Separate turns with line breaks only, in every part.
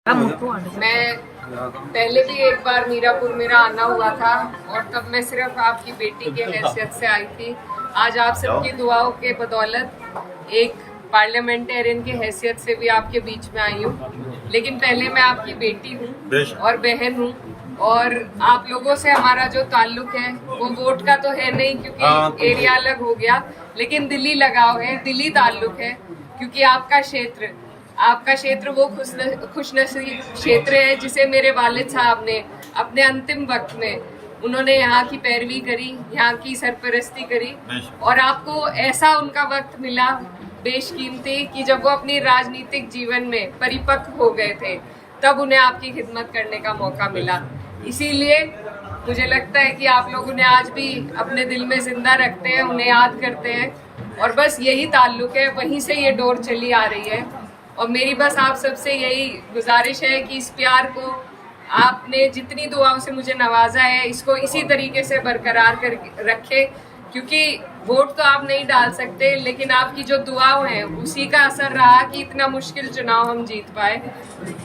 मैं पहले भी एक बार मीरापुर मेरा आना हुआ था और तब मैं सिर्फ आपकी बेटी के हैसियत से आई थी। आज आप सबकी दुआओं के बदौलत एक पार्लियामेंटेरियन की हैसियत से भी आपके बीच में आई हूँ। लेकिन पहले मैं आपकी बेटी हूँ और बहन हूँ और आप लोगों से हमारा जो ताल्लुक है वो वोट का तो है नहीं क्योंकि एरिया अलग हो गया, लेकिन दिली लगाव है, दिली ताल्लुक है क्योंकि आपका क्षेत्र वो खुशनसीब क्षेत्र है जिसे मेरे वालिद साहब ने अपने अंतिम वक्त में उन्होंने यहाँ की पैरवी करी, यहाँ की सरपरस्ती करी और आपको ऐसा उनका वक्त मिला बेशकीमती कि जब वो अपनी राजनीतिक जीवन में परिपक्व हो गए थे तब उन्हें आपकी खिदमत करने का मौका मिला। इसीलिए मुझे लगता है कि आप लोग उन्हें आज भी अपने दिल में जिंदा रखते हैं, उन्हें याद करते हैं और बस यही ताल्लुक है, वहीं से ये डोर चली आ रही है। और मेरी बस आप सबसे यही गुजारिश है कि इस प्यार को आपने जितनी दुआओं से मुझे नवाजा है इसको इसी तरीके से बरकरार कर रखे, क्योंकि वोट तो आप नहीं डाल सकते लेकिन आपकी जो दुआओं हैं उसी का असर रहा कि इतना मुश्किल चुनाव हम जीत पाए।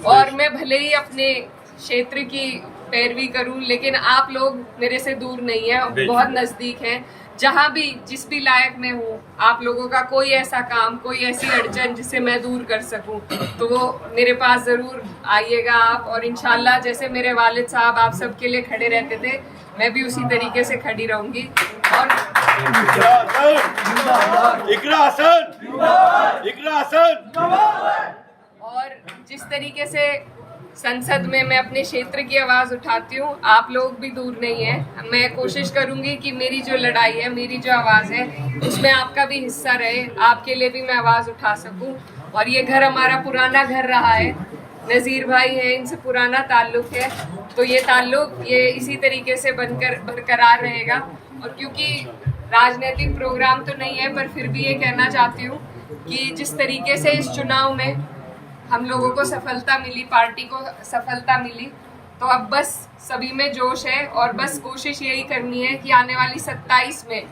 और मैं भले ही अपने क्षेत्र की पैरवी करूं लेकिन आप लोग मेरे से दूर नहीं है, बहुत नजदीक हैं। जहां भी जिस भी लायक में हूँ आप लोगों का कोई ऐसा काम, कोई ऐसी अड़चन जिसे मैं दूर कर सकूं तो वो मेरे पास जरूर आइएगा आप। और इंशाल्लाह जैसे मेरे वालिद साहब आप सबके लिए खड़े रहते थे मैं भी उसी तरीके से खड़ी रहूंगी। और जिस तरीके से संसद में मैं अपने क्षेत्र की आवाज उठाती हूँ आप लोग भी दूर नहीं है। मैं कोशिश करूंगी कि मेरी जो लड़ाई है, मेरी जो आवाज है उसमें आपका भी हिस्सा रहे, आपके लिए भी मैं आवाज उठा सकूं। और ये घर हमारा पुराना घर रहा है, नजीर भाई है, इनसे पुराना ताल्लुक है, तो ये ताल्लुक ये इसी तरीके से बनकर बरकरार रहेगा। और क्योंकि राजनीतिक प्रोग्राम तो नहीं है पर फिर भी ये कहना चाहती हूँ कि जिस तरीके से इस चुनाव में हम लोगों को सफलता मिली, पार्टी को सफलता मिली, तो अब बस सभी में जोश है और बस कोशिश यही करनी है कि आने वाली 27 में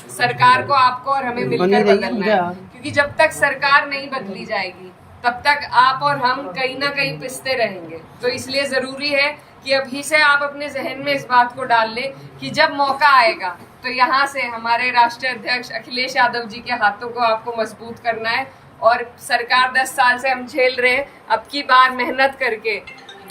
सरकार को आपको और हमें मिलकर बदलना है। क्योंकि जब तक सरकार नहीं बदली जाएगी तब तक आप और हम कहीं ना कहीं पिसते रहेंगे। तो इसलिए जरूरी है कि अभी से आप अपने जहन में इस बात को डाल लें कि जब मौका आएगा तो यहाँ से हमारे राष्ट्रीय अध्यक्ष अखिलेश यादव जी के हाथों को आपको मजबूत करना है। और सरकार 10 साल से हम झेल रहे हैं, अब की बार मेहनत करके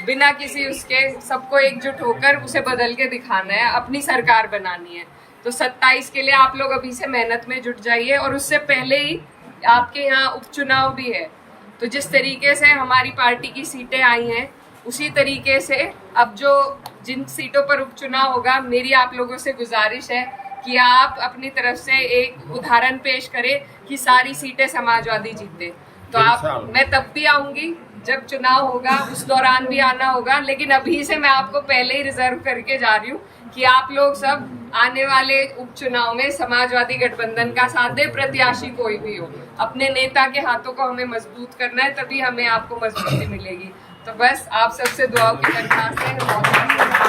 बिना किसी उसके सबको एकजुट होकर उसे बदल के दिखाना है, अपनी सरकार बनानी है। तो 27 के लिए आप लोग अभी से मेहनत में जुट जाइए। और उससे पहले ही आपके यहाँ उपचुनाव भी है, तो जिस तरीके से हमारी पार्टी की सीटें आई हैं उसी तरीके से अब जो जिन सीटों पर उपचुनाव होगा मेरी आप लोगों से गुजारिश है कि आप अपनी तरफ से एक उदाहरण पेश करें कि सारी सीटें समाजवादी जीते। तो मैं तब भी आऊंगी जब चुनाव होगा, उस दौरान भी आना होगा, लेकिन अभी से मैं आपको पहले ही रिजर्व करके जा रही हूँ कि आप लोग सब आने वाले उपचुनाव में समाजवादी गठबंधन का साथ दे, प्रत्याशी कोई भी हो, अपने नेता के हाथों को हमें मजबूत करना है, तभी हमें आपको मजबूती मिलेगी। तो बस आप सबसे दुआओं की दरख्वास्त है।